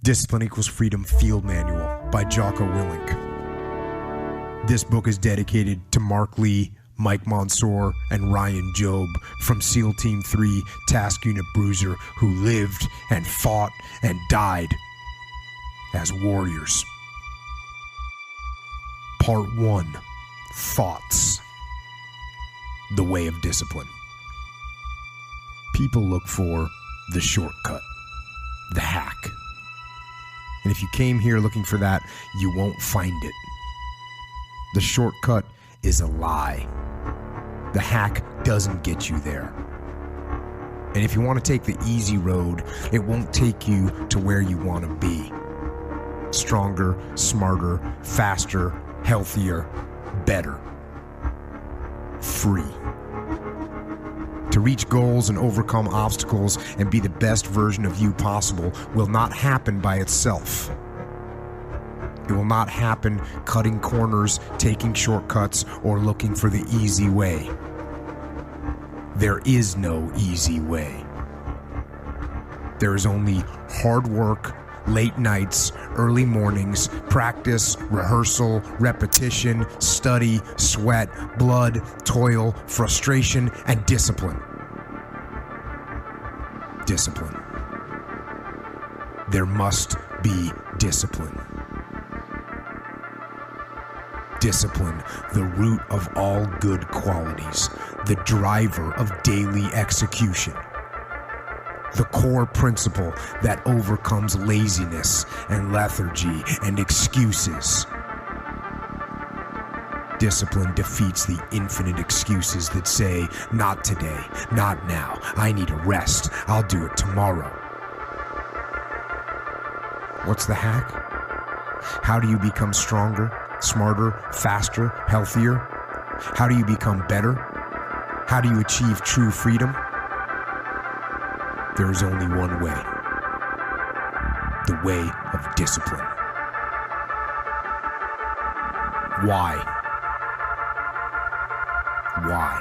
Discipline Equals Freedom Field Manual by Jocko Willink. This book is dedicated to Mark Lee, Mike Mansour, and Ryan Job from SEAL Team 3 Task Unit Bruiser, who lived and fought and died as warriors. Part 1. Thoughts. The way of discipline. People look for the shortcut, the hack. And if you came here looking for that, you won't find it. The shortcut is a lie. The hack doesn't get you there. And if you want to take the easy road, it won't take you to where you want to be. Stronger, smarter, faster, healthier, better. Free. To reach goals and overcome obstacles and be the best version of you possible will not happen by itself. It will not happen cutting corners, taking shortcuts, or looking for the easy way. There is no easy way. There is only hard work, late nights, early mornings, practice, rehearsal, repetition, study, sweat, blood, toil, frustration, and discipline. Discipline. There must be discipline. Discipline, the root of all good qualities, the driver of daily execution. The core principle that overcomes laziness and lethargy and excuses. Discipline defeats the infinite excuses that say, not today, not now, I need a rest, I'll do it tomorrow. What's the hack? How do you become stronger, smarter, faster, healthier? How do you become better? How do you achieve true freedom? There is only one way. The way of discipline. Why? Why?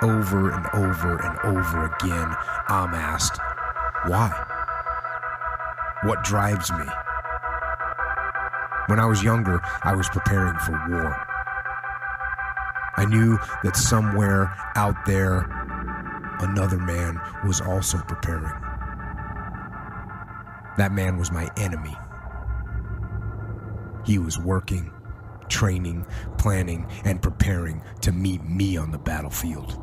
Over and over and over again, I'm asked, why? What drives me? When I was younger, I was preparing for war. I knew that somewhere out there, another man was also preparing. That man was my enemy. He was working, training, planning, and preparing to meet me on the battlefield.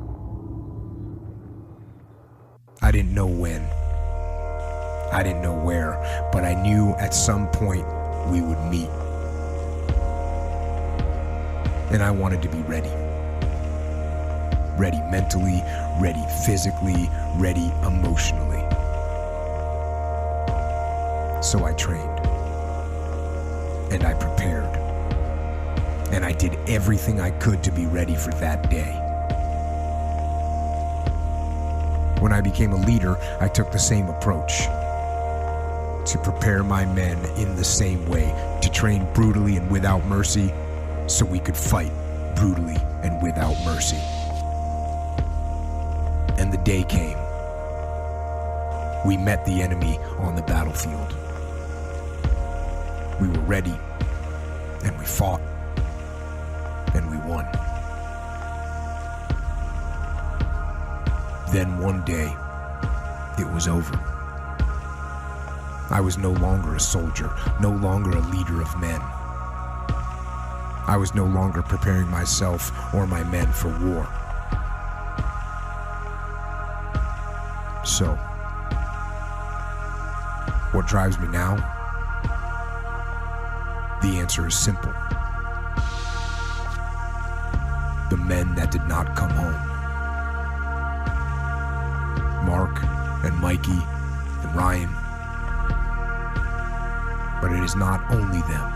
I didn't know when. I didn't know where, but I knew at some point we would meet. And I wanted to be ready. Ready mentally, ready physically, ready emotionally. So I trained. And I prepared. And I did everything I could to be ready for that day. When I became a leader, I took the same approach. To prepare my men in the same way, to train brutally and without mercy, so we could fight brutally and without mercy. And the day came. We met the enemy on the battlefield. We were ready, and we fought, and we won. Then one day, it was over. I was no longer a soldier, no longer a leader of men. I was no longer preparing myself or my men for war. So, what drives me now? The answer is simple. The men that did not come home. Mark and Mikey and Ryan. But it is not only them.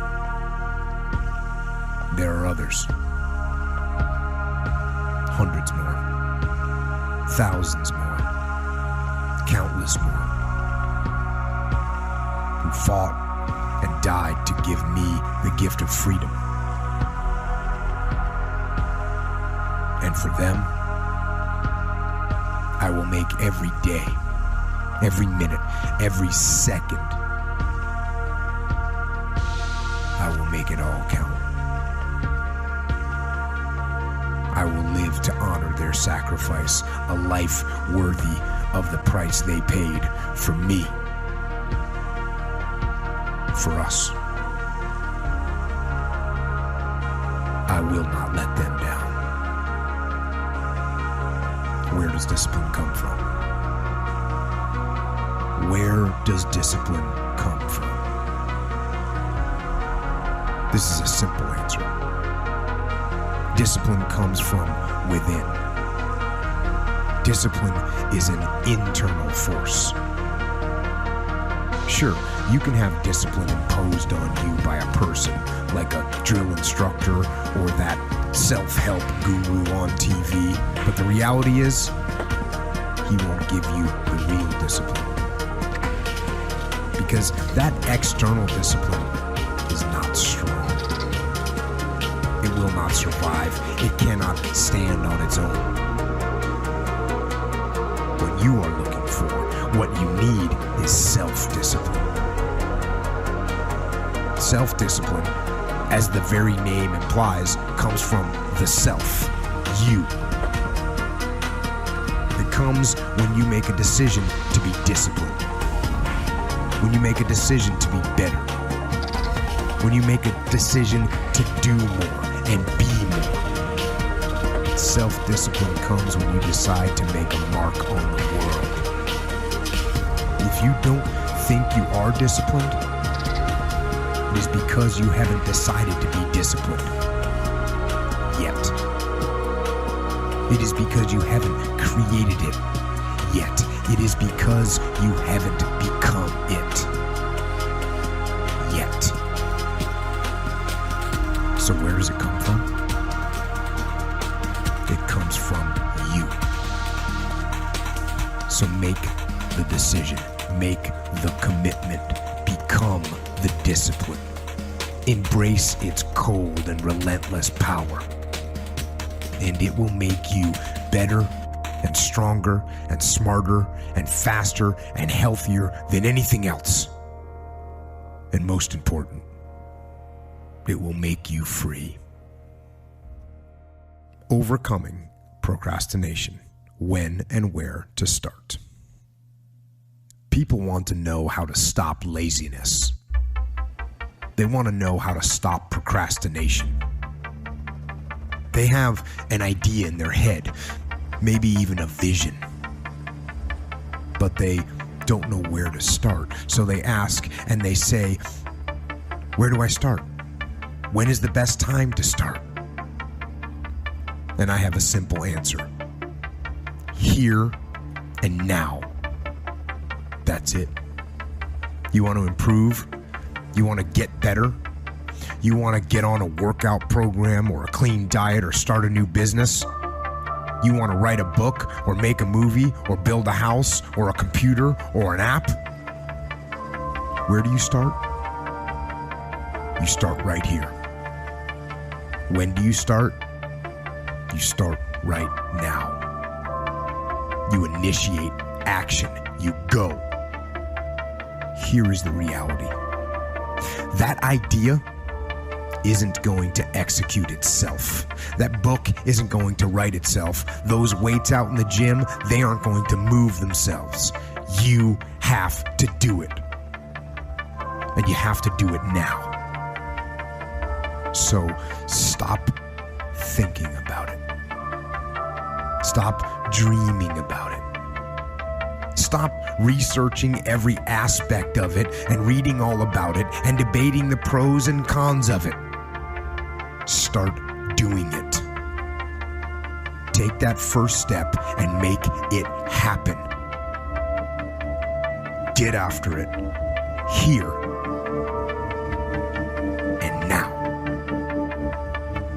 There are others. Hundreds more. Thousands more. Countless more. Who fought and died to give me the gift of freedom. And for them, I will make every day, every minute, every second make it all count. I will live to honor their sacrifice, a life worthy of the price they paid for me, for us. I will not let them down. Where does discipline come from? Where does discipline come from? This is a simple answer. Discipline comes from within. Discipline is an internal force. Sure, you can have discipline imposed on you by a person, like a drill instructor or that self-help guru on TV, but the reality is, he won't give you the real discipline. Because that external discipline is not strong. It will not survive. It cannot stand on its own. What you are looking for, what you need, is self-discipline. Self-discipline, as the very name implies, comes from the self, you. It comes when you make a decision to be disciplined. When you make a decision to be better. When you make a decision to do more and be more. Self-discipline comes when you decide to make a mark on the world. If you don't think you are disciplined, it is because you haven't decided to be disciplined yet. It is because you haven't created it yet. It is because you haven't become it yet. So where does it come from? It comes from you. So make the decision, make the commitment, become the discipline. Embrace its cold and relentless power. And it will make you better and stronger and smarter and faster and healthier than anything else. And most important, it will make you free. Overcoming procrastination. When and where to start. People want to know how to stop laziness. They want to know how to stop procrastination. They have an idea in their head, maybe even a vision, but they don't know where to start. So they ask and they say, where do I start? When is the best time to start? And I have a simple answer. Here and now. That's it. You want to improve? You want to get better? You want to get on a workout program or a clean diet or start a new business? You want to write a book or make a movie or build a house or a computer or an app? Where do you start? You start right here. When do you start? You start right now. You initiate action. You go. Here is the reality. That idea isn't going to execute itself. That book isn't going to write itself. Those weights out in the gym, they aren't going to move themselves. You have to do it. And you have to do it now. So stop thinking about it. Stop dreaming about it. Stop researching every aspect of it and reading all about it and debating the pros and cons of it. Start doing it. Take that first step and make it happen. Get after it. Here and now.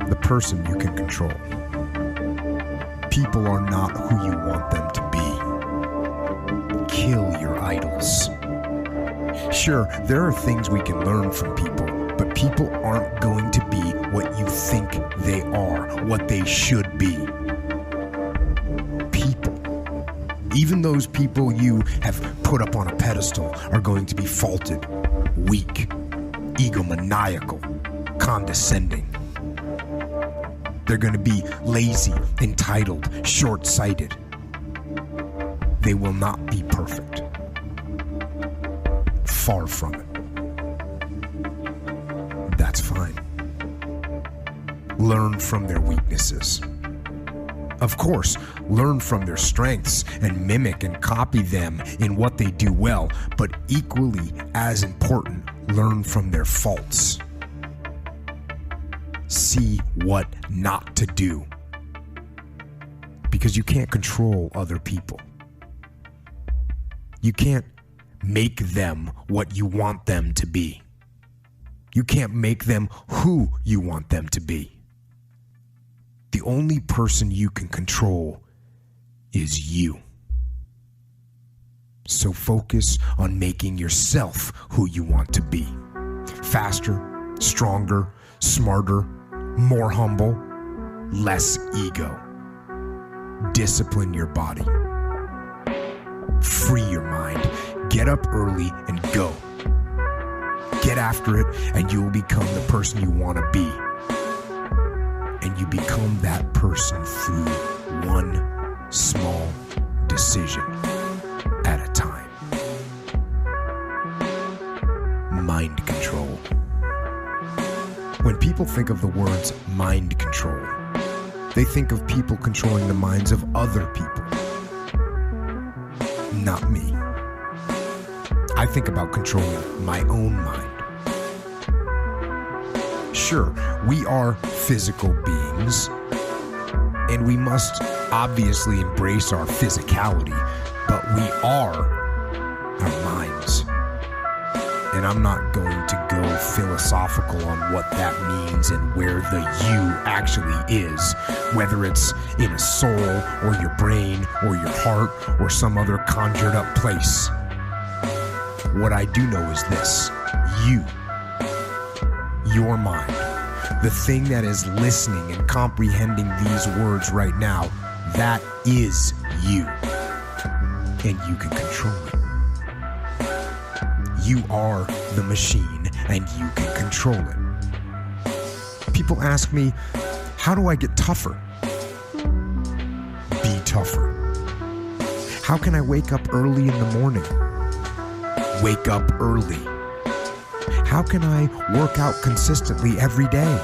The person you can control. People are not who you want them to be. Kill your idols. Sure, there are things we can learn from people, but people aren't going to be what you think they are, what they should be. People, even those people you have put up on a pedestal, are going to be faulted, weak, egomaniacal, condescending. They're going to be lazy, entitled, short-sighted. They will not be perfect. Far from it. That's fine. Learn from their weaknesses. Of course, learn from their strengths and mimic and copy them in what they do well, but equally as important, learn from their faults. See what not to do. Because you can't control other people. You can't make them what you want them to be. You can't make them who you want them to be. The only person you can control is you. So focus on making yourself who you want to be. Faster, stronger, smarter, more humble, less ego. Discipline your body. Free your mind. Get up early and go. Get after it, and you will become the person you want to be. And you become that person through one small decision at a time. Mind control. When people think of the words mind control, they think of people controlling the minds of other people. Not me. I think about controlling my own mind. Sure, we are physical beings, and we must obviously embrace our physicality, but we are our minds. And I'm not going to go philosophical on what that means and where the you actually is, whether it's in a soul or your brain or your heart or some other conjured up place. What I do know is this: your mind, the thing that is listening and comprehending these words right now, that is you. And you can control it. You are the machine, and you can control it. People ask me, how do I get tougher? Be tougher. How can I wake up early in the morning? Wake up early. How can I work out consistently every day?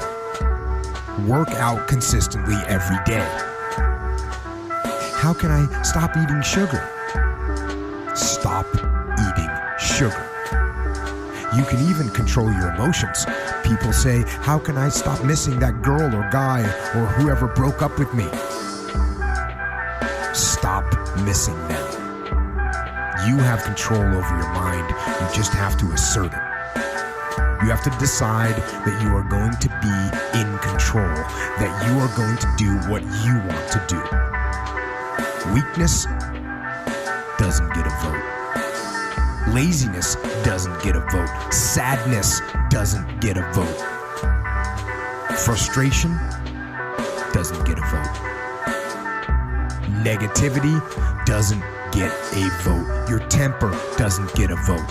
Work out consistently every day. How can I stop eating sugar? Stop eating sugar. You can even control your emotions. People say, how can I stop missing that girl or guy or whoever broke up with me? Stop missing them. You have control over your mind. You just have to assert it. You have to decide that you are going to be in control, that you are going to do what you want to do. Weakness doesn't get a vote. Laziness doesn't get a vote. Sadness doesn't get a vote. Frustration doesn't get a vote. Negativity doesn't get a vote. Your temper doesn't get a vote.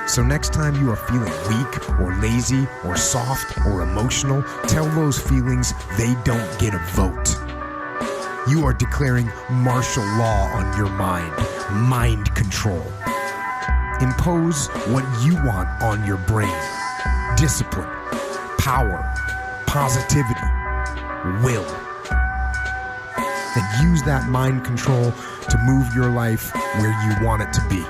So next time you are feeling weak or lazy or soft or emotional, tell those feelings they don't get a vote. You are declaring martial law on your mind. Mind control. Impose what you want on your brain. Discipline, power, positivity, will. And use that mind control to move your life where you want it to be.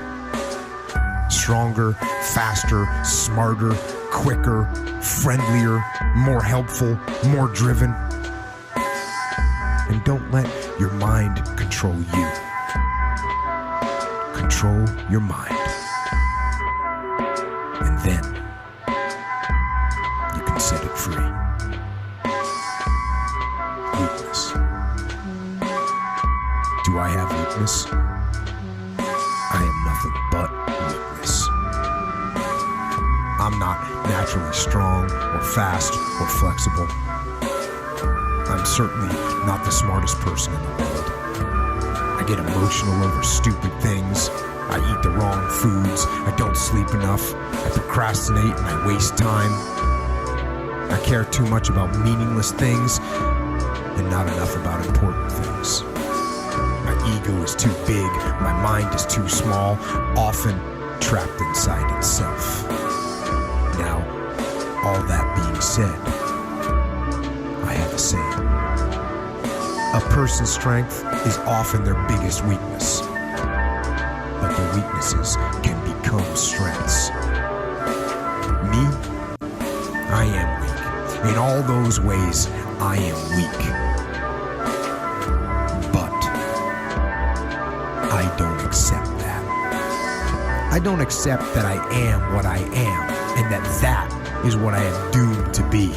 Stronger, faster, smarter, quicker, friendlier, more helpful, more driven. And don't let your mind control you. Control your mind. And then you can set it free. Weakness. Do I have weakness? I am nothing but weakness. I'm not naturally strong or fast or flexible. I'm certainly not the smartest person in the world. I get emotional over stupid things. I eat the wrong foods. I don't sleep enough. I procrastinate and I waste time. I care too much about meaningless things and not enough about important things. My ego is too big, my mind is too small, often trapped inside itself. Now, all that being said, I have a saying. A person's strength is often their biggest weakness, but their weaknesses can become strengths. Me, I am weak. In all those ways, I am weak. But I don't accept that. I don't accept that I am what I am, and that is what I am doomed to be.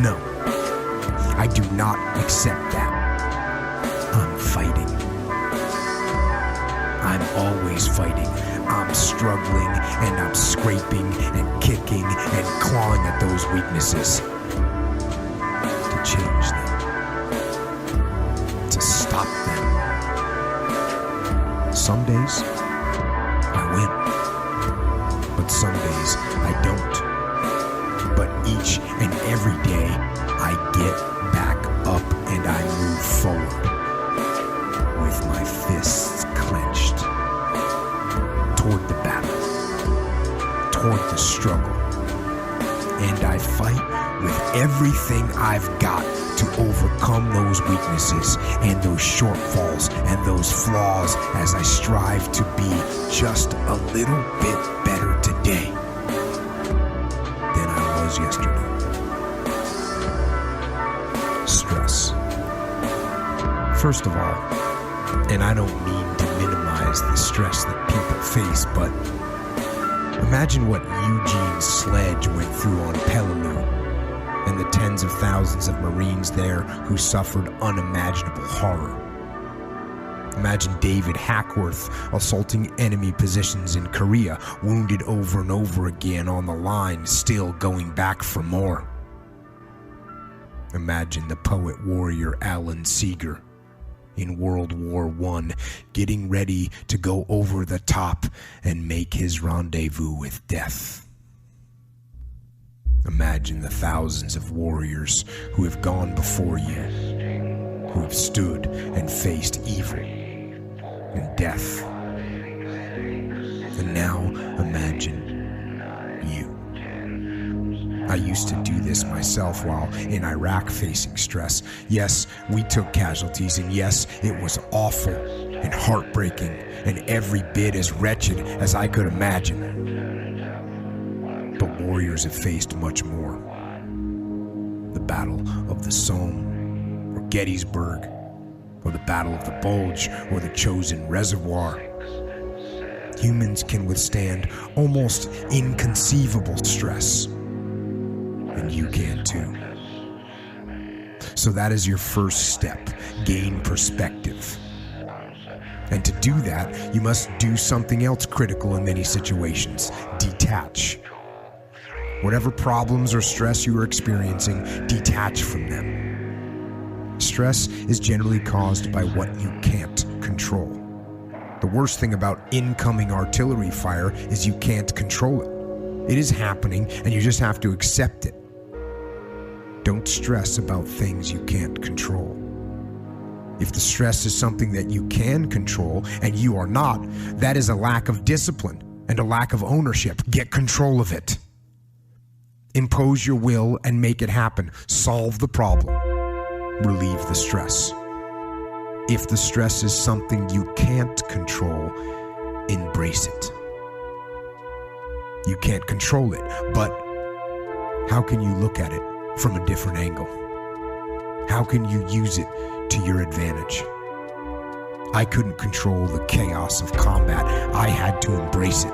No, I do not accept that. I'm fighting. I'm always fighting. I'm struggling and I'm scraping and kicking and clawing at those weaknesses to change them, to stop them. Some days I win, but some days I don't. But each and every day I get back up and I move forward with my fists clenched toward the battle, toward the struggle. And I fight with everything I've got to overcome those weaknesses and those shortfalls and those flaws as I strive to be just a little bit better today than I was yesterday. Stress. First of all, and I don't mean to minimize the stress that people face, but imagine what Eugene Sledge went through on Peleliu and the tens of thousands of Marines there who suffered unimaginable horror. Imagine David Hackworth assaulting enemy positions in Korea, wounded over and over again on the line, still going back for more. Imagine the poet-warrior Alan Seeger in World War I, getting ready to go over the top and make his rendezvous with death. Imagine the thousands of warriors who have gone before you, who have stood and faced evil and death. And now imagine you. I used to do this myself while in Iraq facing stress. Yes, we took casualties, and yes, it was awful and heartbreaking and every bit as wretched as I could imagine. But warriors have faced much more. The Battle of the Somme, or Gettysburg, or the Battle of the Bulge, or the Chosin Reservoir. Humans can withstand almost inconceivable stress. And you can too. So that is your first step. Gain perspective. And to do that, you must do something else critical in many situations. Detach. Whatever problems or stress you are experiencing, detach from them. Stress is generally caused by what you can't control. The worst thing about incoming artillery fire is you can't control it. It is happening, and you just have to accept it. Don't stress about things you can't control. If the stress is something that you can control and you are not, that is a lack of discipline and a lack of ownership. Get control of it. Impose your will and make it happen. Solve the problem. Relieve the stress. If the stress is something you can't control, embrace it. You can't control it, but how can you look at it from a different angle? How can you use it to your advantage? I couldn't control the chaos of combat. I had to embrace it.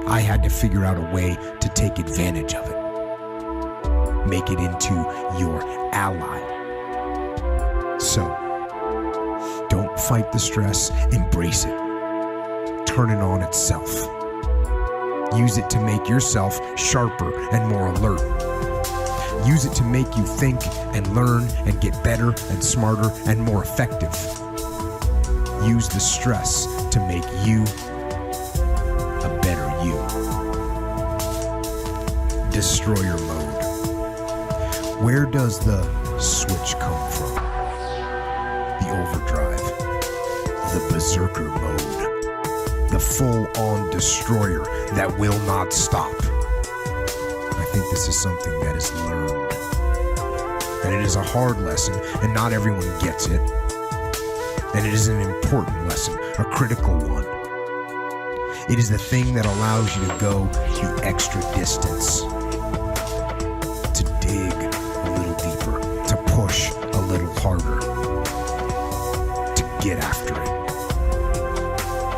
I had to figure out a way to take advantage of it. Make it into your ally. So, don't fight the stress, embrace it. Turn it on itself. Use it to make yourself sharper and more alert. Use it to make you think and learn and get better and smarter and more effective. Use the stress to make you a better you. destroyer mode. Where does the switch come from? The overdrive, the berserker mode, the full-on destroyer that will not stop. I think this is something that is learned. And it is a hard lesson, and not everyone gets it. And it is an important lesson, a critical one. It is the thing that allows you to go the extra distance, to dig a little deeper, to push a little harder, to get after it.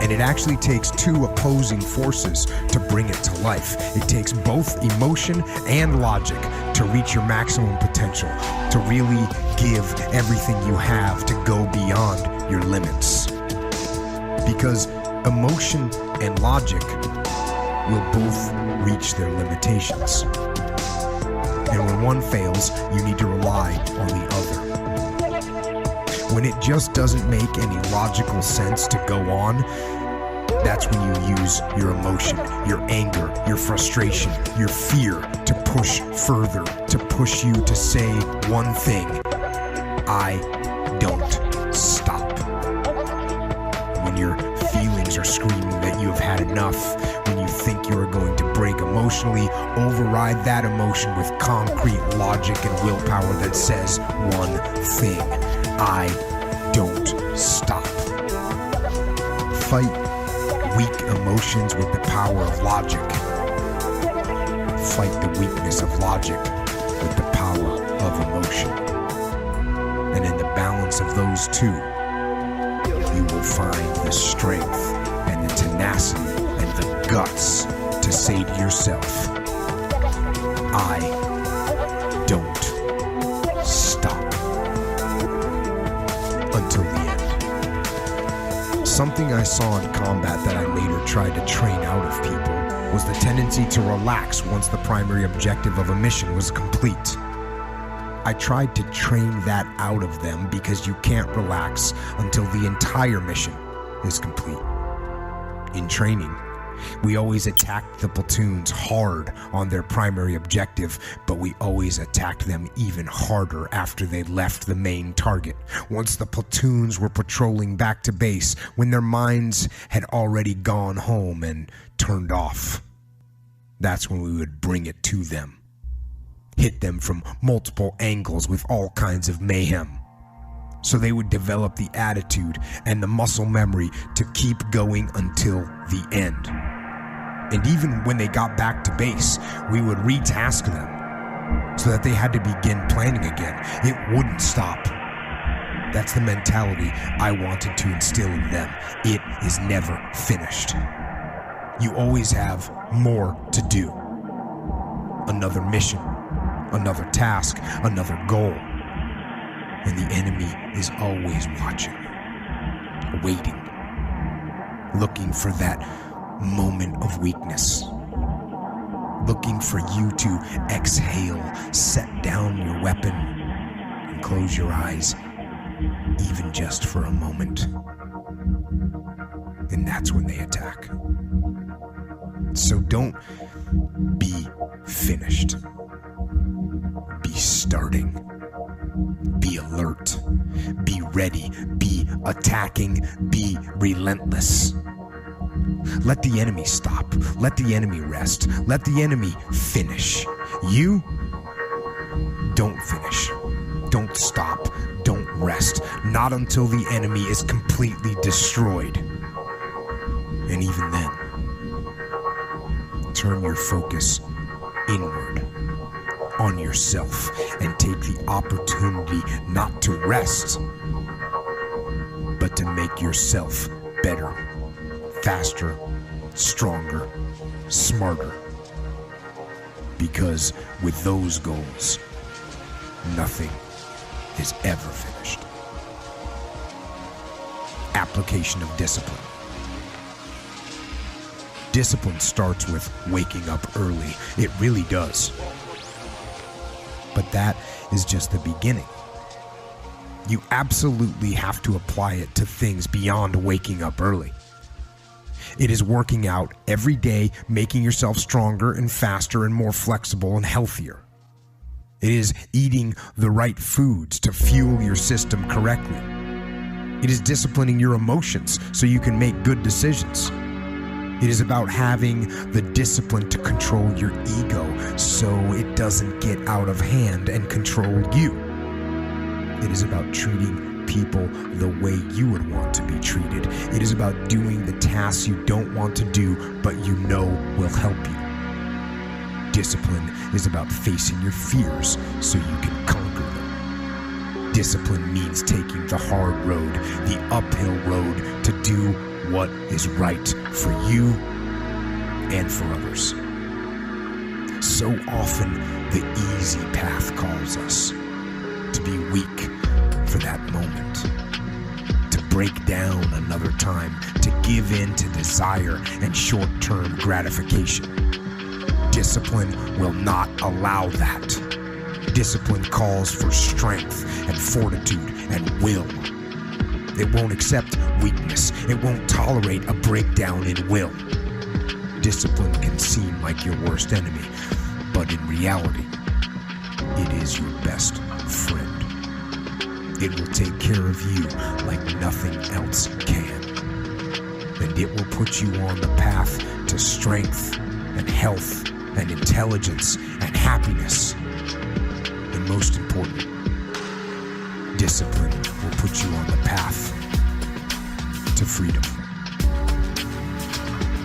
And it actually takes two opposing forces to bring it to life. It takes both emotion and logic to reach your maximum potential, to really give everything you have to go beyond your limits. Because emotion and logic will both reach their limitations. And when one fails, you need to rely on the other. When it just doesn't make any logical sense to go on, that's when you use your emotion, your anger, your frustration, your fear to push further, to push you to say one thing: I don't stop. When your feelings are screaming that you have had enough, when you think you are going to break emotionally, override that emotion with concrete logic and willpower that says one thing: I don't stop. Fight weak emotions with the power of logic. Fight the weakness of logic with the power of emotion. And in the balance of those two, you will find the strength and the tenacity and the guts to say to yourself, I don't stop. Until the end. Something I saw in combat that I later tried to train out of people was the tendency to relax once the primary objective of a mission was complete. I tried to train that out of them because you can't relax until the entire mission is complete. In training, we always attacked the platoons hard on their primary objective, but we always attacked them even harder after they left the main target. Once the platoons were patrolling back to base, when their minds had already gone home and turned off, that's when we would bring it to them. Hit them from multiple angles with all kinds of mayhem. So they would develop the attitude and the muscle memory to keep going until the end. And even when they got back to base, we would retask them so that they had to begin planning again. It wouldn't stop. That's the mentality I wanted to instill in them. It is never finished. You always have more to do. Another mission, another task, another goal. And the enemy is always watching, waiting, looking for that moment of weakness, looking for you to exhale, set down your weapon, and close your eyes, even just for a moment. And that's when they attack. So don't be finished. Be starting. Be alert. Be ready. Be attacking. Be relentless. Let the enemy stop. Let the enemy rest. Let the enemy finish. You don't finish. Don't stop. Don't rest. Not until the enemy is completely destroyed. And even then, turn your focus inward on yourself and take the opportunity not to rest, but to make yourself better, faster, stronger, smarter. Because with those goals, nothing is ever finished. Application of discipline. Discipline starts with waking up early. It really does. But that is just the beginning. You absolutely have to apply it to things beyond waking up early. It is working out every day, making yourself stronger and faster and more flexible and healthier. It is eating the right foods to fuel your system correctly. It is disciplining your emotions so you can make good decisions. It is about having the discipline to control your ego so it doesn't get out of hand and control you. It is about treating people the way you would want to be treated. It is about doing the tasks you don't want to do but you know will help you. Discipline is about facing your fears so you can conquer them. Discipline means taking the hard road, the uphill road, to do what is right for you and for others. So often, the easy path calls us to be weak for that moment, to break down another time, to give in to desire and short-term gratification. Discipline will not allow that. Discipline calls for strength and fortitude and will. It won't accept weakness. It won't tolerate a breakdown in will. Discipline can seem like your worst enemy, but in reality, it is your best friend. It will take care of you like nothing else can. And it will put you on the path to strength and health and intelligence and happiness. And most important, discipline will put you on the path to freedom.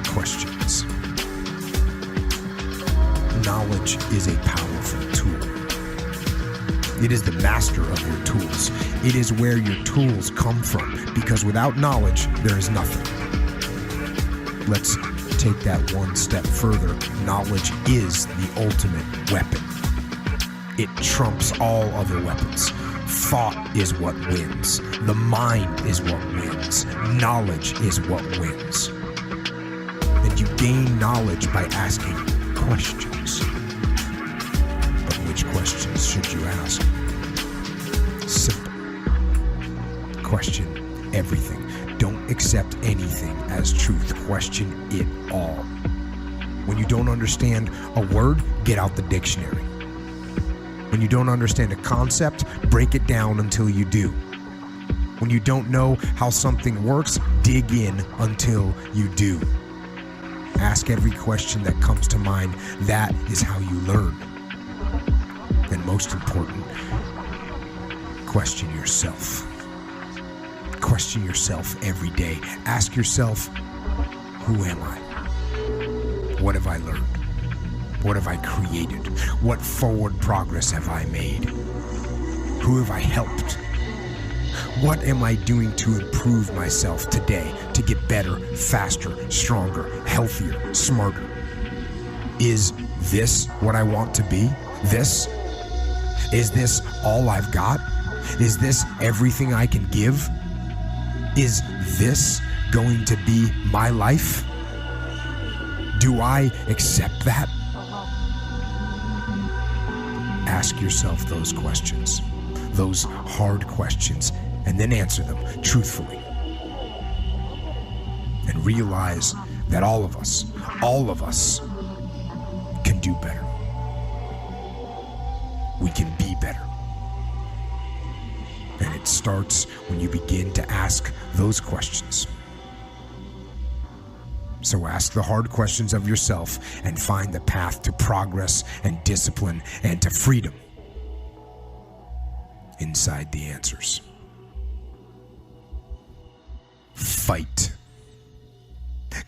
Questions. Knowledge is a powerful tool. It is the master of your tools. It is where your tools come from, because without knowledge, there is nothing. Let's take that one step further. Knowledge is the ultimate weapon. It trumps all other weapons. Thought is what wins. The mind is what wins. Knowledge is what wins. And you gain knowledge by asking questions. But which questions should you ask? Simple. Question everything. Don't accept anything as truth. Question it all. When you don't understand a word, get out the dictionary. When you don't understand a concept, break it down until you do. When you don't know how something works, dig in until you do. Ask every question that comes to mind. That is how you learn. And most important, question yourself. Question yourself every day. Ask yourself, who am I? What have I learned? What have I created? What forward progress have I made? Who have I helped? What am I doing to improve myself today to get better, faster, stronger, healthier, smarter? Is this what I want to be? This? Is this all I've got? Is this everything I can give? Is this going to be my life? Do I accept that? Ask yourself those questions, those hard questions, and then answer them truthfully. And realize that all of us can do better. We can be better. And it starts when you begin to ask those questions. So ask the hard questions of yourself and find the path to progress and discipline and to freedom inside the answers. Fight.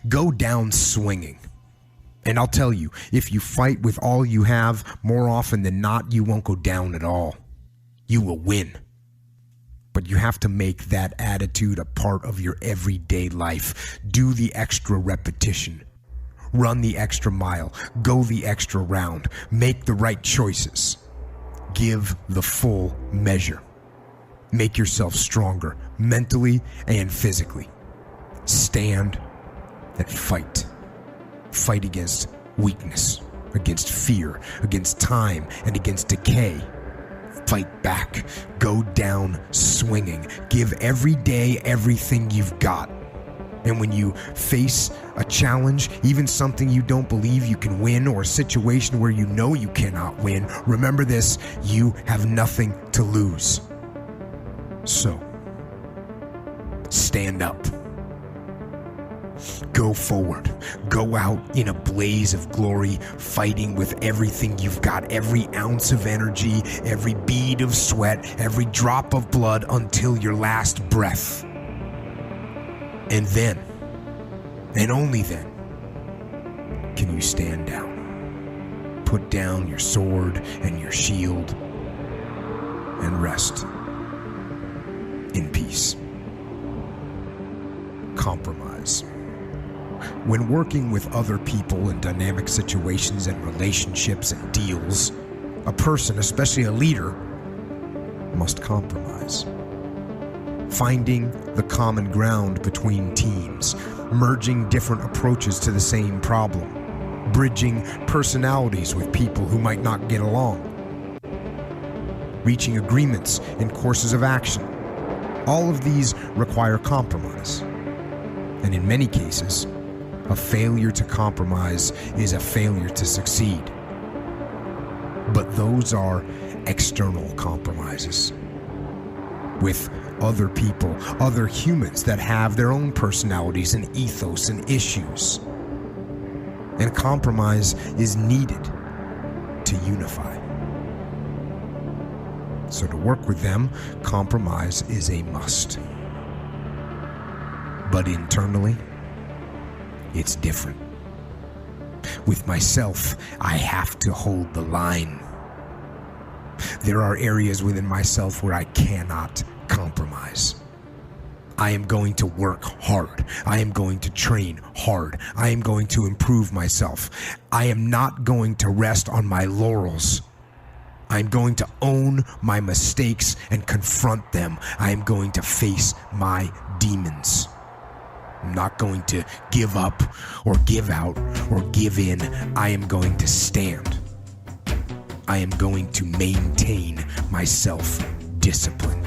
Go down swinging. And I'll tell you, if you fight with all you have, more often than not, you won't go down at all. You will win. But you have to make that attitude a part of your everyday life. Do the extra repetition. Run the extra mile. Go the extra round. Make the right choices. Give the full measure. Make yourself stronger, mentally and physically. Stand and fight. Fight against weakness, against fear, against time, and against decay. Fight back. Go down swinging. Give every day everything you've got. And when you face a challenge, even something you don't believe you can win, or a situation where you know you cannot win, remember this: you have nothing to lose. So, stand up. Go forward. Go out in a blaze of glory, fighting with everything you've got, every ounce of energy, every bead of sweat, every drop of blood, until your last breath. And then, and only then, can you stand down. Put down your sword and your shield and rest in peace. Compromise. When working with other people in dynamic situations and relationships and deals, a person, especially a leader, must compromise. Finding the common ground between teams, merging different approaches to the same problem, bridging personalities with people who might not get along, reaching agreements in courses of action. All of these require compromise. And in many cases, a failure to compromise is a failure to succeed. But those are external compromises with other people, other humans that have their own personalities and ethos and issues. And compromise is needed to unify. So to work with them, compromise is a must. But internally, it's different. With myself, I have to hold the line. There are areas within myself where I cannot compromise. I am going to work hard. I am going to train hard. I am going to improve myself. I am not going to rest on my laurels. I am going to own my mistakes and confront them. I am going to face my demons. I'm not going to give up or give out or give in. I am going to stand. I am going to maintain my self-discipline.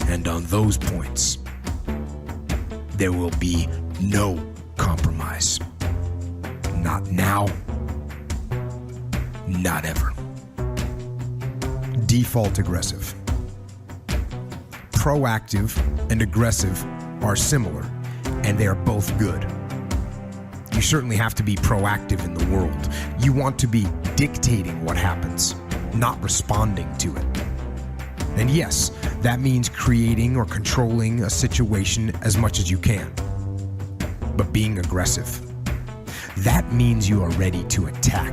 And on those points, there will be no compromise. Not now, not ever. Default aggressive. Proactive and aggressive are similar, and they are both good. You certainly have to be proactive in the world. You want to be dictating what happens, not responding to it. And yes, that means creating or controlling a situation as much as you can. But being aggressive, that means you are ready to attack.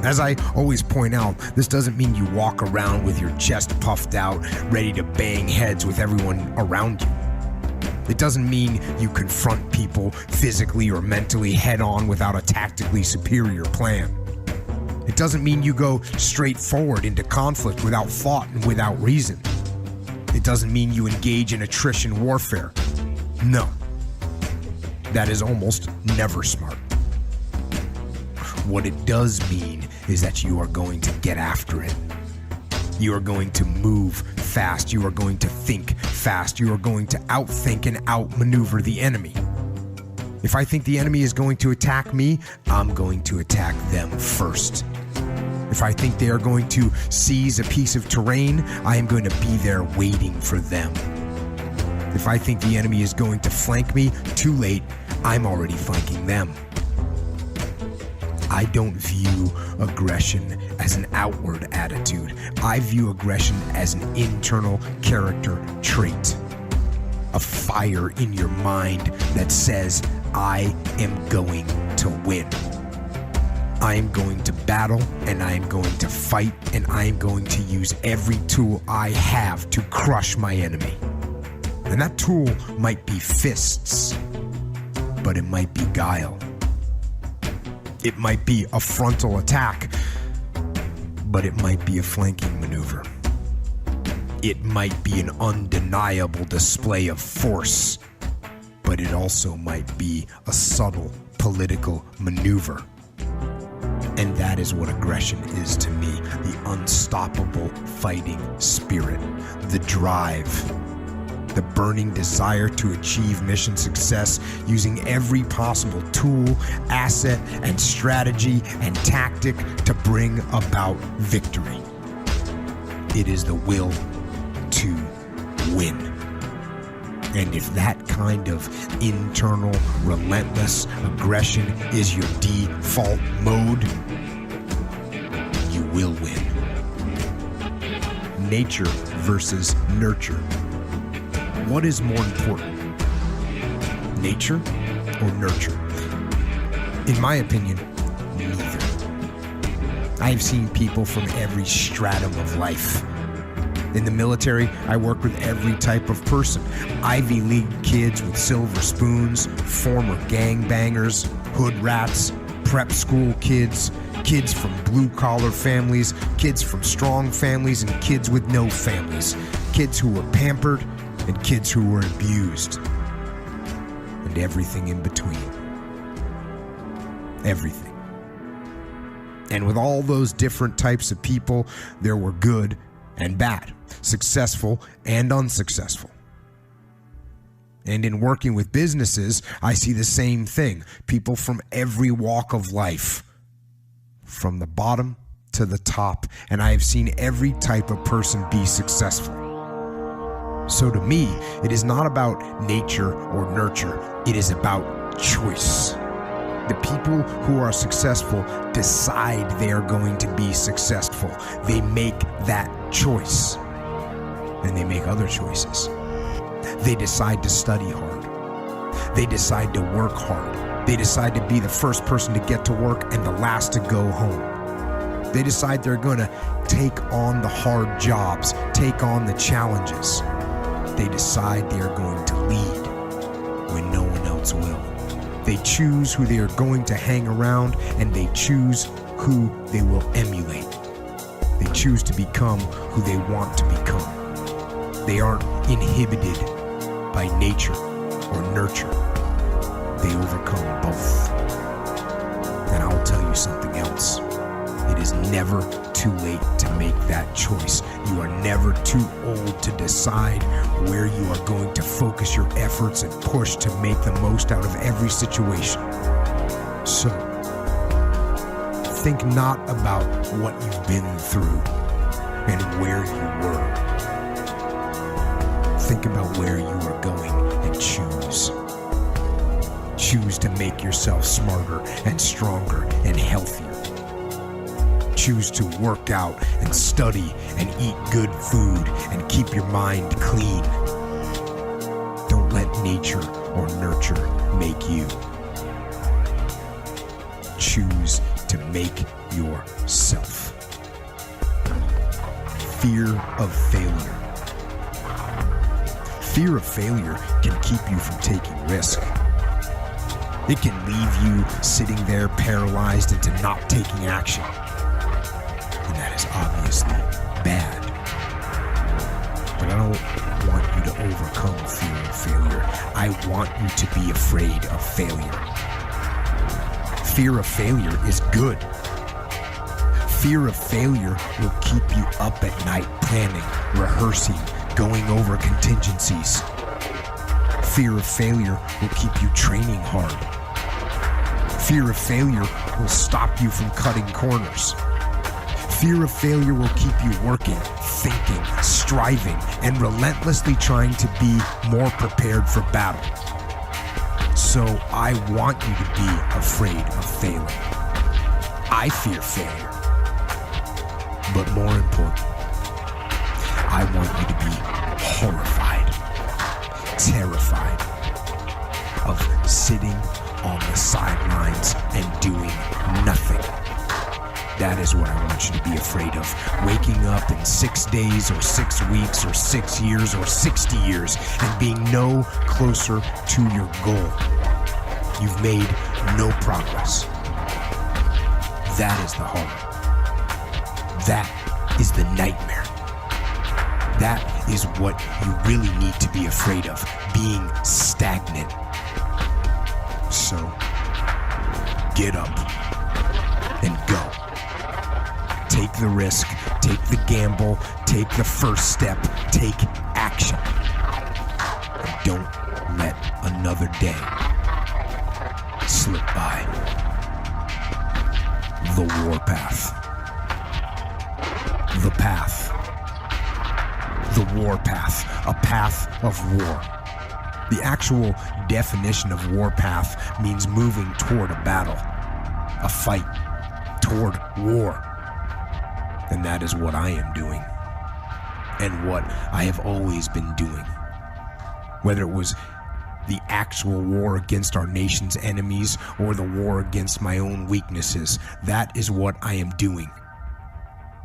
As I always point out, this doesn't mean you walk around with your chest puffed out, ready to bang heads with everyone around you. It doesn't mean you confront people physically or mentally head on without a tactically superior plan. It doesn't mean you go straight forward into conflict without thought and without reason. It doesn't mean you engage in attrition warfare. No. That is almost never smart. What it does mean is that you are going to get after it. You are going to move fast. You are going to think fast. You are going to outthink and outmaneuver the enemy. If I think the enemy is going to attack me, I'm going to attack them first. If I think they are going to seize a piece of terrain, I am going to be there waiting for them. If I think the enemy is going to flank me, too late, I'm already flanking them. I don't view aggression as an outward attitude. I view aggression as an internal character trait. A fire in your mind that says, I am going to win. I am going to battle, and I am going to fight, and I am going to use every tool I have to crush my enemy. And that tool might be fists, but it might be guile. It might be a frontal attack, but it might be a flanking maneuver. It might be an undeniable display of force, but it also might be a subtle political maneuver. And that is what aggression is to me, the unstoppable fighting spirit, the drive the burning desire to achieve mission success using every possible tool, asset, and strategy and tactic to bring about victory. It is the will to win. And if that kind of internal, relentless aggression is your default mode, you will win. Nature versus nurture. What is more important, nature or nurture? In my opinion, neither. I have seen people from every stratum of life. In the military, I work with every type of person. Ivy League kids with silver spoons, former gangbangers, hood rats, prep school kids, kids from blue-collar families, kids from strong families, and kids with no families, kids who were pampered, and kids who were abused, and everything in between. Everything. And with all those different types of people, there were good and bad, successful and unsuccessful. And in working with businesses, I see the same thing. People from every walk of life, from the bottom to the top, and I have seen every type of person be successful. So to me, it is not about nature or nurture. It is about choice. The people who are successful decide they are going to be successful. They make that choice. And they make other choices. They decide to study hard. They decide to work hard. They decide to be the first person to get to work and the last to go home. They decide they're going to take on the hard jobs, take on the challenges. They decide they are going to lead when no one else will. They choose who they are going to hang around, and they choose who they will emulate. They choose to become who they want to become. They aren't inhibited by nature or nurture. They overcome both. And I'll tell you something else. It is never too late to make that choice. You are never too old to decide where you are going to focus your efforts and push to make the most out of every situation. So, think not about what you've been through and where you were. Think about where you are going and choose. Choose to make yourself smarter and stronger and healthier. Choose to work out and study and eat good food and keep your mind clean. Don't let nature or nurture make you. Choose to make yourself. Fear of failure. Fear of failure can keep you from taking risk. It can leave you sitting there paralyzed into not taking action. And that is obviously bad. But I don't want you to overcome fear of failure. I want you to be afraid of failure. Fear of failure is good. Fear of failure will keep you up at night planning, rehearsing, going over contingencies. Fear of failure will keep you training hard. Fear of failure will stop you from cutting corners. Fear of failure will keep you working, thinking, striving, and relentlessly trying to be more prepared for battle. So I want you to be afraid of failing. I fear failure. But more important, I want you to be horrified, terrified of sitting on the sidelines and doing nothing. That is what I want you to be afraid of. Waking up in 6 days or 6 weeks or 6 years or 60 years and being no closer to your goal. You've made no progress. That is the horror. That is the nightmare. That is what you really need to be afraid of, being stagnant. So, get up and go. Take the risk, take the gamble, take the first step, take action. don't let another day slip by. The warpath. The path. The warpath. A path of war. The actual definition of warpath means moving toward a battle, a fight, toward war. And that is what I am doing, and what I have always been doing. Whether it was the actual war against our nation's enemies or the war against my own weaknesses, that is what I am doing.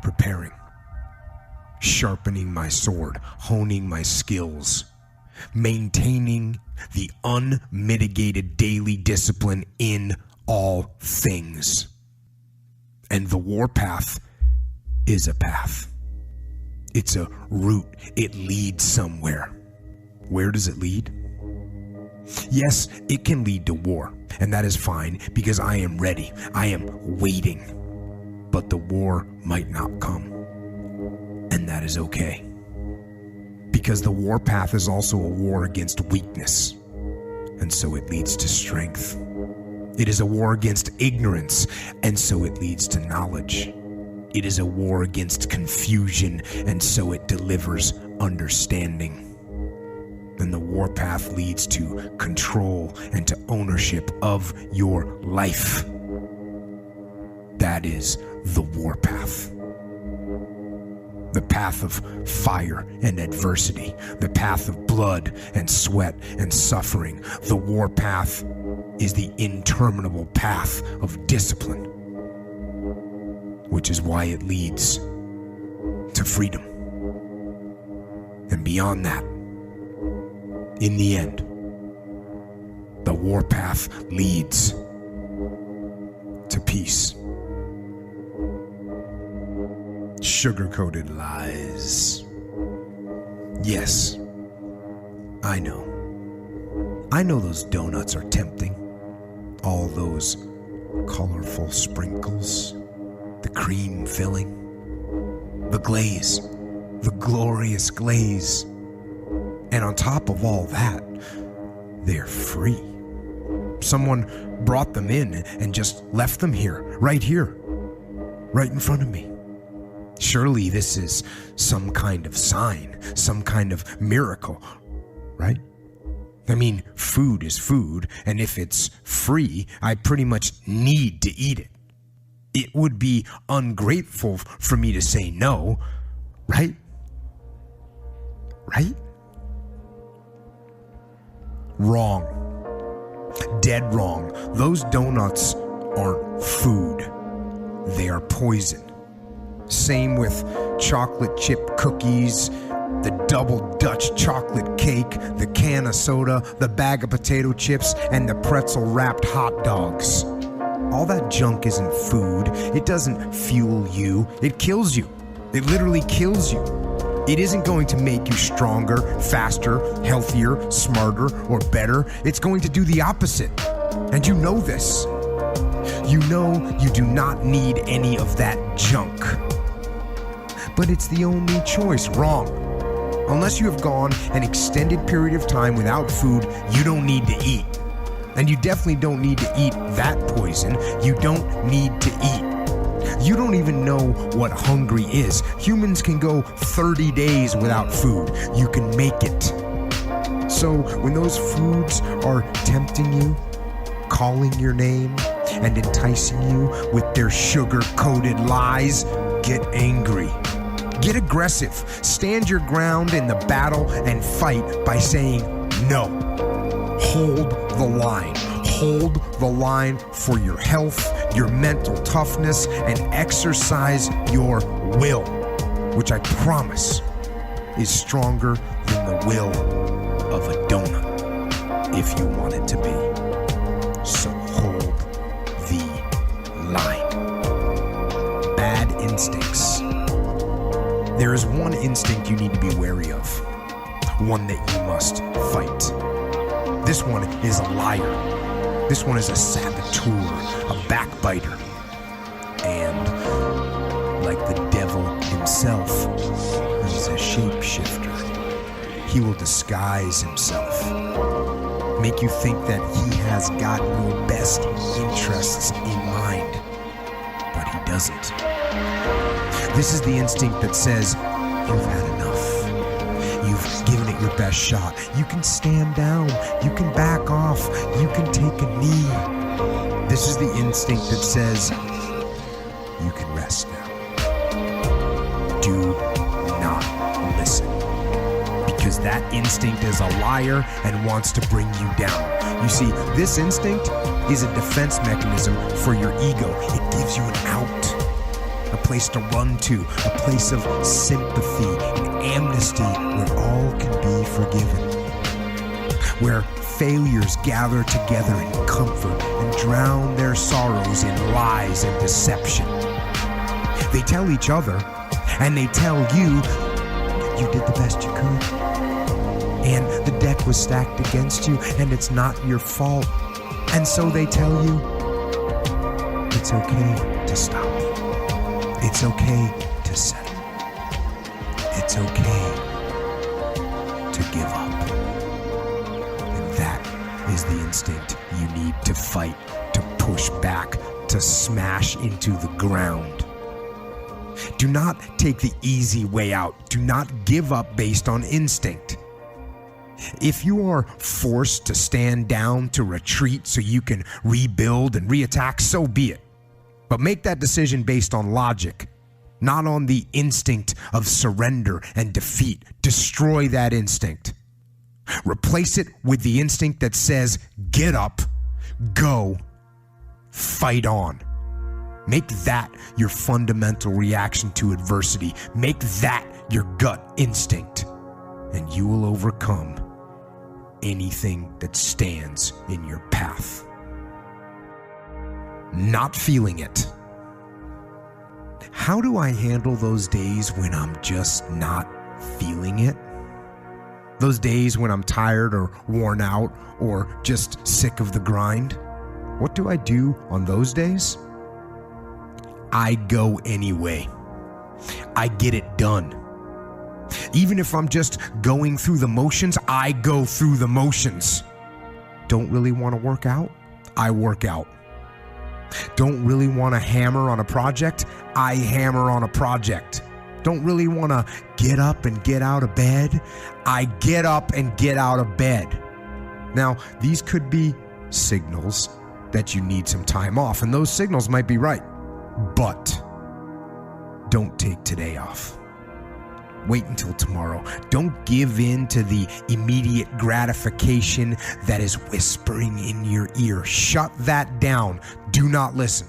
Preparing, sharpening my sword, honing my skills, maintaining the unmitigated daily discipline in all things. And the warpath is a path. It's a route. It leads somewhere. Where does it lead? Yes, it can lead to war, and that is fine because I am ready. I am waiting. But the war might not come, and that is okay. Because the warpath is also a war against weakness, and so it leads to strength. It is a war against ignorance, and so it leads to knowledge. It is a war against confusion, and so it delivers understanding. And the warpath leads to control and to ownership of your life. That is the warpath. The path of fire and adversity, the path of blood and sweat and suffering. The warpath is the interminable path of discipline, which is why it leads to freedom. And beyond that, in the end, the warpath leads to peace. Sugar-coated lies. Yes, I know. I know those donuts are tempting. All those colorful sprinkles, the cream filling, the glaze, the glorious glaze. And on top of all that, they're free. Someone brought them in and just left them here, right in front of me. Surely this is some kind of sign, some kind of miracle, right? I mean, food is food, and if it's free, I pretty much need to eat it. It would be ungrateful for me to say no, right? Right? Wrong. Dead wrong. Those donuts aren't food. They are poison. Same with chocolate chip cookies, the double Dutch chocolate cake, the can of soda, the bag of potato chips, and the pretzel wrapped hot dogs. All that junk isn't food. It doesn't fuel you. It kills you. It literally kills you. It isn't going to make you stronger, faster, healthier, smarter, or better. It's going to do the opposite. And you know this. You know you do not need any of that junk. But it's the only choice. Wrong. Unless you have gone an extended period of time without food, you don't need to eat. And you definitely don't need to eat that poison. You don't need to eat. You don't even know what hungry is. Humans can go 30 days without food. You can make it. So when those foods are tempting you, calling your name, and enticing you with their sugar-coated lies, get angry. Get aggressive. Stand your ground in the battle and fight by saying no. Hold the line. Hold the line for your health, your mental toughness, and exercise your will, which I promise is stronger than the will of a donut, if you want it to be. So hold the line. Bad instincts. There is one instinct you need to be wary of, one that you must fight. This one is a liar. This one is a saboteur, a backbiter. And like the devil himself, he's a shapeshifter. he will disguise himself. Make you think that he has got your best interests in mind, but he doesn't. This is the instinct that says, you've had enough. You've given it your best shot. You can stand down. You can back off. You can take a knee. This is the instinct that says, you can rest now. Do not listen. Because that instinct is a liar and wants to bring you down. You see, this instinct is a defense mechanism for your ego. It gives you an out, a place to run to, a place of sympathy and amnesty where all can be forgiven, where failures gather together in comfort and drown their sorrows in lies and deception. They tell each other, and they tell you, you did the best you could. And the deck was stacked against you, and it's not your fault. And so they tell you, it's okay to stop. It's okay to settle. It's okay to give up. And that is the instinct you need to fight, to push back, to smash into the ground. Do not take the easy way out. Do not give up based on instinct. If you are forced to stand down, to retreat so you can rebuild and reattack, so be it. But make that decision based on logic, not on the instinct of surrender and defeat. Destroy that instinct. Replace it with the instinct that says, get up, go, fight on. Make that your fundamental reaction to adversity. Make that your gut instinct, and you will overcome anything that stands in your path. Not feeling it. How do I handle those days when I'm just not feeling it? Those days when I'm tired or worn out or just sick of the grind? What do I do on those days? I go anyway. I get it done. Even if I'm just going through the motions, I go through the motions. Don't really want to work out? I work out. Don't really want to hammer on a project? I hammer on a project. Don't really want to get up and get out of bed? I get up and get out of bed. Now, these could be signals that you need some time off, and those signals might be right. But don't take today off. Wait until tomorrow. Don't give in to the immediate gratification that is whispering in your ear. Shut that down. Do not listen.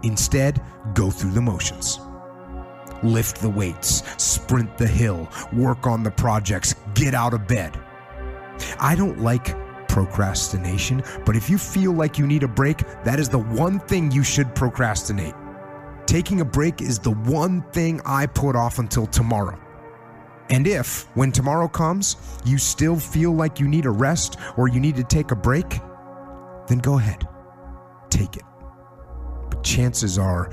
Instead, go through the motions. Lift the weights, sprint the hill, work on the projects, get out of bed. I don't like procrastination, but if you feel like you need a break, that is the one thing you should procrastinate. Taking a break is the one thing I put off until tomorrow. And if, when tomorrow comes, you still feel like you need a rest or you need to take a break, then go ahead, take it. But chances are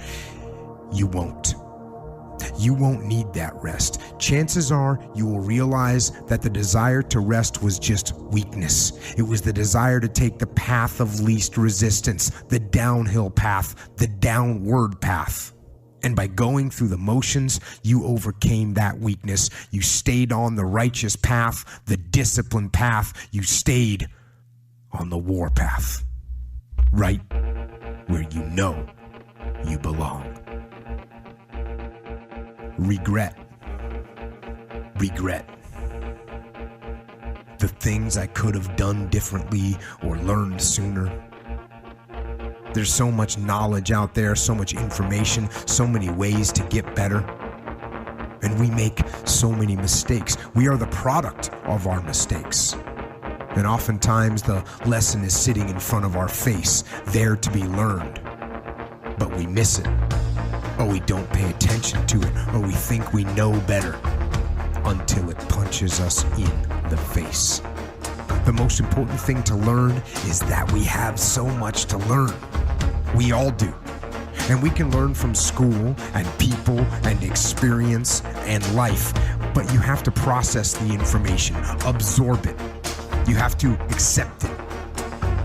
you won't. You won't need that rest. Chances are you will realize that the desire to rest was just weakness. It was the desire to take the path of least resistance, the downhill path, the downward path. And by going through the motions, you overcame that weakness. You stayed on the righteous path, the disciplined path. You stayed on the war path, right where you know you belong. Regret. The things I could have done differently or learned sooner. There's so much knowledge out there, so much information, so many ways to get better. And we make so many mistakes. We are the product of our mistakes. And oftentimes the lesson is sitting in front of our face, there to be learned. But we miss it. Or we don't pay attention to it, or we think we know better until it punches us in the face. The most important thing to learn is that we have so much to learn. We all do. And we can learn from school and people and experience and life. But you have to process the information, absorb it. You have to accept it.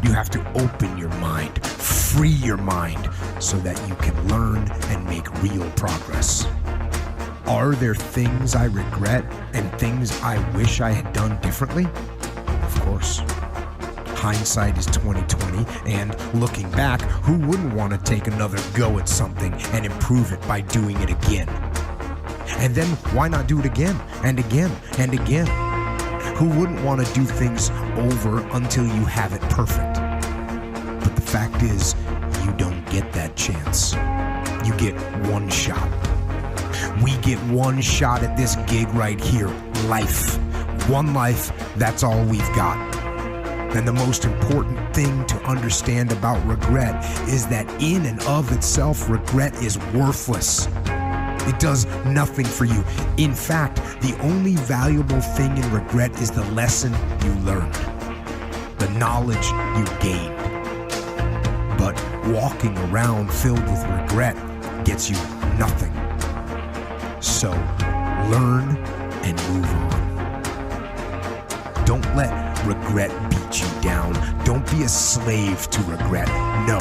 You have to open your mind, free your mind, so that you can learn and make real progress. Are there things I regret and things I wish I had done differently? Of course. Hindsight is 20/20, and looking back, who wouldn't want to take another go at something and improve it by doing it again? And then why not do it again and again and again? Who wouldn't want to do things over until you have it perfect? But the fact is, you don't get that chance. You get one shot. We get one shot at this gig right here. Life. One life, that's all we've got. And the most important thing to understand about regret is that in and of itself, regret is worthless. It does nothing for you. In fact, the only valuable thing in regret is the lesson you learned, the knowledge you gained. But walking around filled with regret gets you nothing. So learn and move on. Don't let regret beat you down. Don't be a slave to regret. No.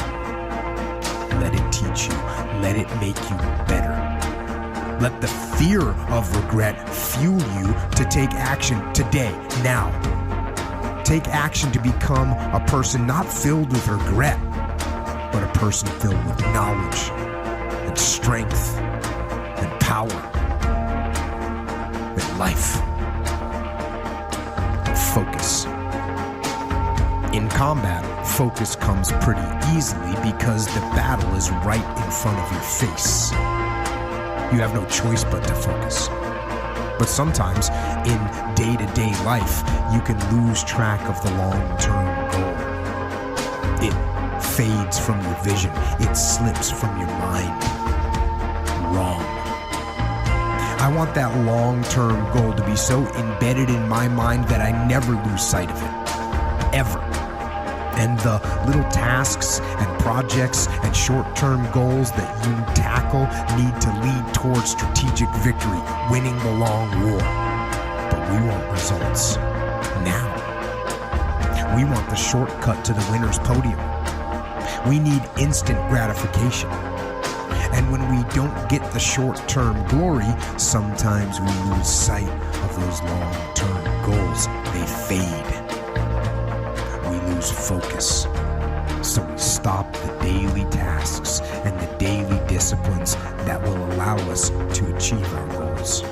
Let it teach you. Let it make you better. Let the fear of regret fuel you to take action today, now. Take action to become a person not filled with regret, but a person filled with knowledge and strength and power and life. Focus. In combat, focus comes pretty easily because the battle is right in front of your face. You have no choice but to focus. But sometimes in day-to-day life, you can lose track of the long-term goal. It fades from your vision. It slips from your mind. Wrong. I want that long-term goal to be so embedded in my mind that I never lose sight of it. Ever. And the little tasks and projects and short-term goals that you tackle need to lead towards strategic victory, winning the long war. But we want results now. We want the shortcut to the winner's podium. We need instant gratification. And when we don't get the short-term glory, sometimes we lose sight of those long-term goals. They fade. We lose focus. So we stop the daily tasks and the daily disciplines that will allow us to achieve our goals.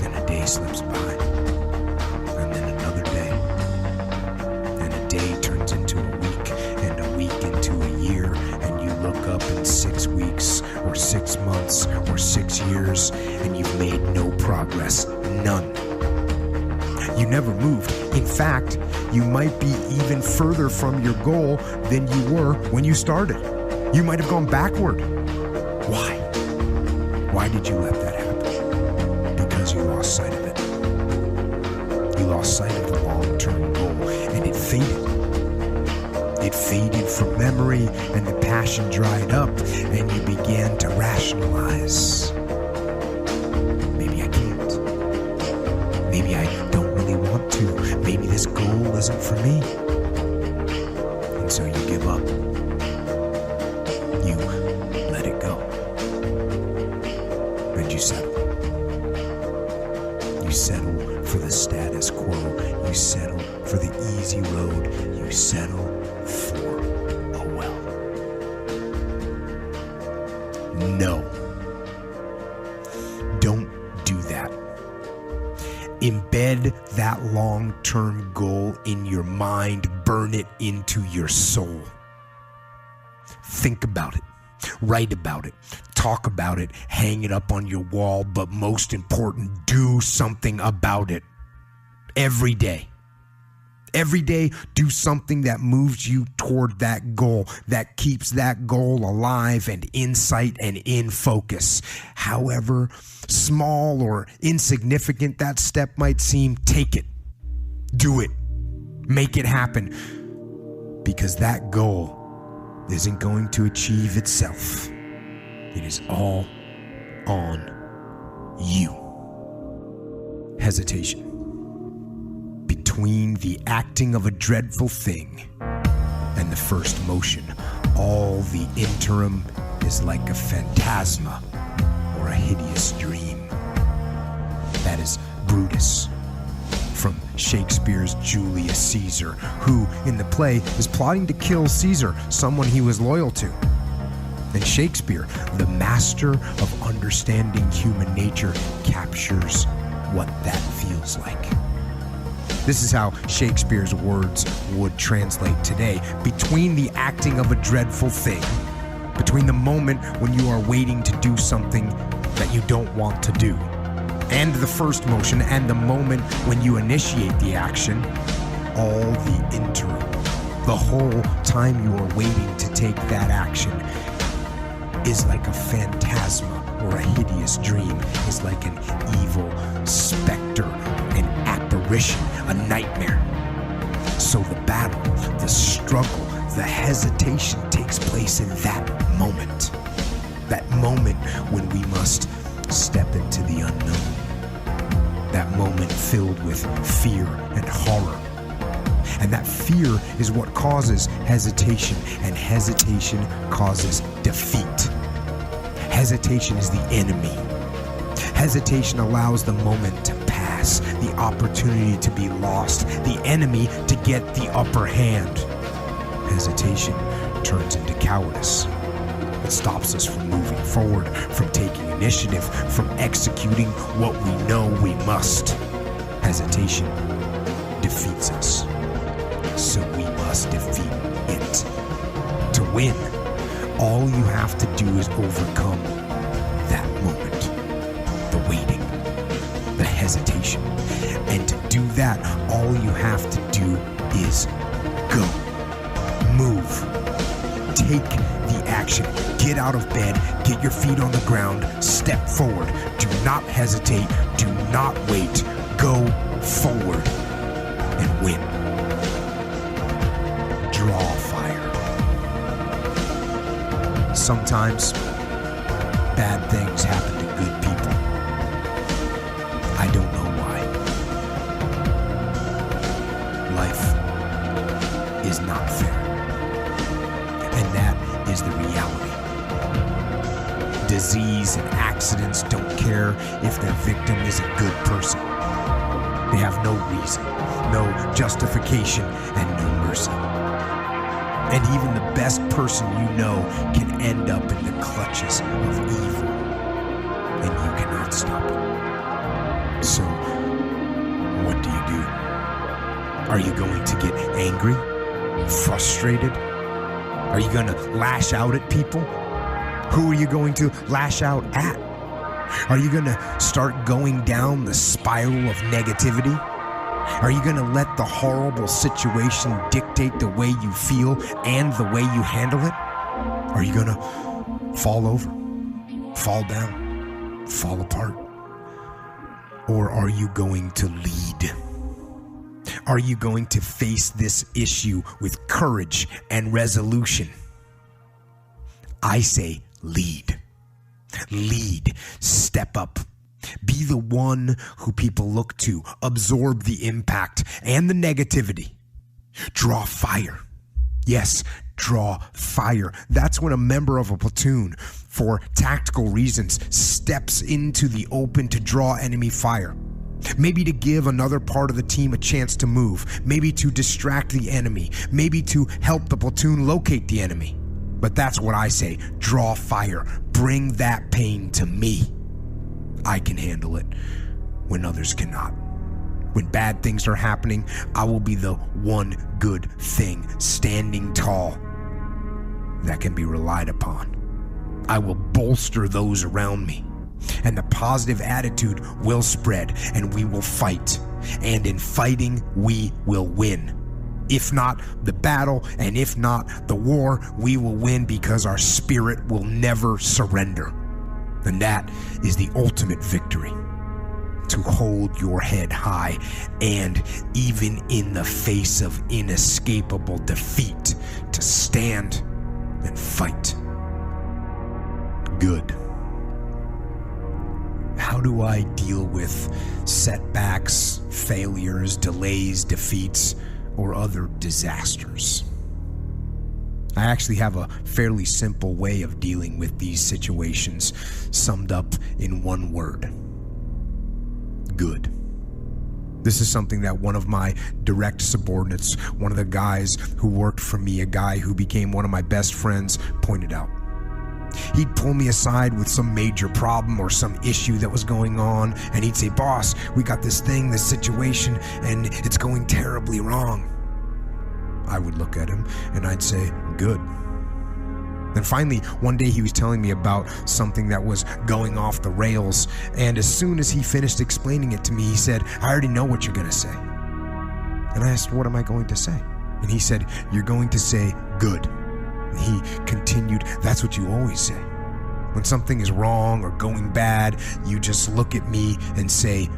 Then a day slips by, and then another day. And a day turns into a week, and a week into a year, and you look up in 6 weeks, or 6 months, or 6 years, and you've made no progress. None. You never moved. In fact, you might be even further from your goal than you were when you started. You might have gone backward. Why? Why did you let that happen? Because you lost sight of it. You lost sight of the long-term goal, and it faded. It faded from memory, and the passion dried up, and you began to rationalize. Maybe I can't. Maybe I don't really want to. Maybe this goal isn't for me. And so you give up. You let it go. And you settle. You settle for the status quo. You settle for the easy road. You settle for a well. No. Don't do that. Embed that long-term goal in your mind. Burn it into your soul. Think about it. Write about it. Talk about it. Hang it up on your wall. But most important, do something about it. Every day. Every day, do something that moves you toward that goal, that keeps that goal alive and in sight and in focus. However small or insignificant that step might seem, take it. Do it. Make it happen. Because that goal isn't going to achieve itself. It is all on you. hesitation. Between the acting of a dreadful thing and the first motion, all the interim is like a phantasma or a hideous dream. That is Brutus from Shakespeare's Julius Caesar, who in the play is plotting to kill Caesar, someone he was loyal to. And Shakespeare, the master of understanding human nature, captures what that feels like. This is how Shakespeare's words would translate today. Between the acting of a dreadful thing, between the moment when you are waiting to do something that you don't want to do, and the first motion, and the moment when you initiate the action, all the interim, the whole time you are waiting to take that action, is like a phantasma or a hideous dream, is like an evil specter, an apparition, a nightmare. So the battle, the struggle, the hesitation takes place in that moment. That moment when we must step into the unknown. That moment filled with fear and horror. And that fear is what causes hesitation, and hesitation causes defeat. Hesitation is the enemy. Hesitation allows the moment to pass, the opportunity to be lost, the enemy to get the upper hand. Hesitation turns into cowardice. It stops us from moving forward, from taking initiative, from executing what we know we must. Hesitation defeats us, so we must defeat it. To win, all you have to do is overcome that moment, the waiting, the hesitation. And to do that, all you have to do is go, move, take the action, get out of bed, get your feet on the ground, step forward. Do not hesitate, do not wait, go forward and win. Draw fire. Sometimes bad things happen to good people. I don't know why. Life is not fair. And that is the reality. Disease and accidents don't care if their victim is a good person. They have no reason, no justification, and no mercy. And even the best person you know can end up in the clutches of evil, and you cannot stop it. So, what do you do? Are you going to get angry, frustrated? Are you going to lash out at people? Who are you going to lash out at? Are you going to start going down the spiral of negativity? Are you going to let the horrible situation dictate the way you feel and the way you handle it? Are you going to fall over, fall down, fall apart? Or are you going to lead? Are you going to face this issue with courage and resolution? I say lead. Lead. Step up. Be the one who people look to. Absorb the impact and the negativity. Draw fire. Yes, draw fire. That's when a member of a platoon, for tactical reasons, steps into the open to draw enemy fire. Maybe to give another part of the team a chance to move. Maybe to distract the enemy. Maybe to help the platoon locate the enemy. But that's what I say. Draw fire. Bring that pain to me. I can handle it when others cannot. When bad things are happening, I will be the one good thing standing tall that can be relied upon. I will bolster those around me, and the positive attitude will spread, and we will fight. And in fighting, we will win. If not the battle, and if not the war, we will win because our spirit will never surrender. And that is the ultimate victory. To hold your head high, and even in the face of inescapable defeat, to stand and fight. Good. How how do I deal with setbacks, failures, delays, defeats, or other disasters? I actually have a fairly simple way of dealing with these situations, summed up in one word: good. This is something that one of my direct subordinates, one of the guys who worked for me, a guy who became one of my best friends, pointed out. He'd pull me aside with some major problem or some issue that was going on, and he'd say, "Boss, we got this thing, this situation, and it's going terribly wrong." I would look at him and I'd say, "Good." And finally, one day he was telling me about something that was going off the rails, and as soon as he finished explaining it to me, he said, "I already know what you're going to say." And I asked, "What am I going to say?" And he said, "You're going to say, good." And he continued, "That's what you always say. When something is wrong or going bad, you just look at me and say,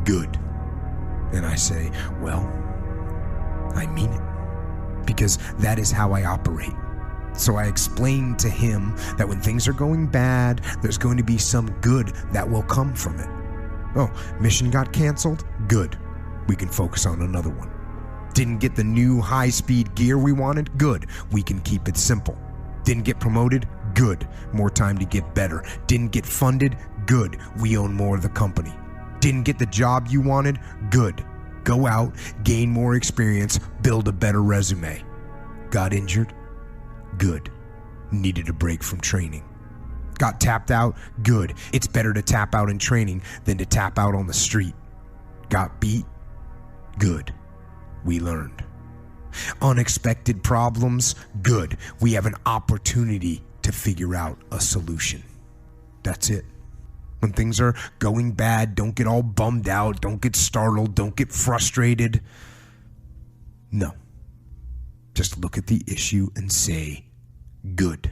good." And I say, "Well, I mean it, because that is how I operate." So I explained to him that when things are going bad, there's going to be some good that will come from it. Oh, mission got canceled? Good. We can focus on another one. Didn't get the new high-speed gear we wanted? Good. We can keep it simple. Didn't get promoted? Good. More time to get better. Didn't get funded? Good. We own more of the company. Didn't get the job you wanted? Good. Go out, gain more experience, build a better resume. Got injured? Good. Needed a break from training. Got tapped out? Good. It's better to tap out in training than to tap out on the street. Got beat? Good. We learned. Unexpected problems? Good. We have an opportunity to figure out a solution. That's it. When things are going bad, don't get all bummed out, don't get startled, don't get frustrated. No. Just look at the issue and say, good.